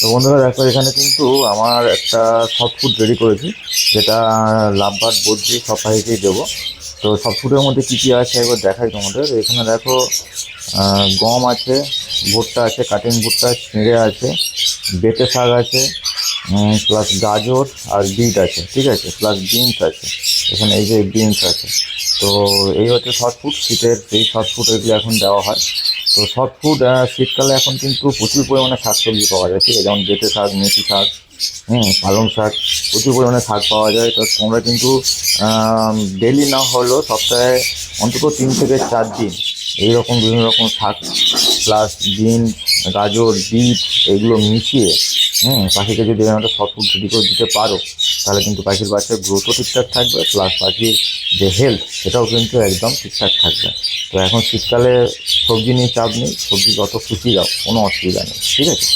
তো বন্ধুরা দেখো, এখানে কিন্তু আমার একটা সফট ফুড রেডি করেছি, যেটা লাভবার্ড বদ্রি সব পাখিকেই দেবো। তো সফট ফুডের মধ্যে কী কী আছে একবার দেখাই তোমাদের। এখানে দেখো, গম আছে, ভুট্টা আছে, কাটিং ভুট্টা, চিঁড়ে আছে, বেঁটে শাক আছে, প্লাস গাজর আর বিট আছে, ঠিক আছে, প্লাস বিনস আছে। এখানে এই যে বিনস আছে। তো এই হচ্ছে শর্ট ফুড, শীতের যেই শর্ট ফুড এগুলো এখন দেওয়া হয়। তো শর্ট ফুড শীতকালে এখন কিন্তু প্রচুর পরিমাণে শাকসবজি পাওয়া যায়, ঠিক আছে, যেমন বেঁটে শাক, মেথি শাক, পালং শাক, প্রচুর পরিমাণে শাক পাওয়া যায়। তো তোমরা কিন্তু ডেলি না হলেও সপ্তাহে অন্তত 3 থেকে 4 দিন এইরকম বিভিন্ন রকম শাক প্লাস বিনস, গাজর, বিট এগুলো মিশিয়ে পাখিকে যদি একটা শর্ট ফুড রেডি করে দিতে পারো, তাহলে কিন্তু পাখির বাচ্চার গ্রোথও ঠিকঠাক থাকবে, প্লাস পাখির যে হেলথ সেটাও কিন্তু একদম ঠিকঠাক থাকবে। তো এখন শীতকালে সবজি নিয়ে চাপ নেই, সবজি যত খুশি দাও, কোনো অসুবিধা নেই, ঠিক আছে।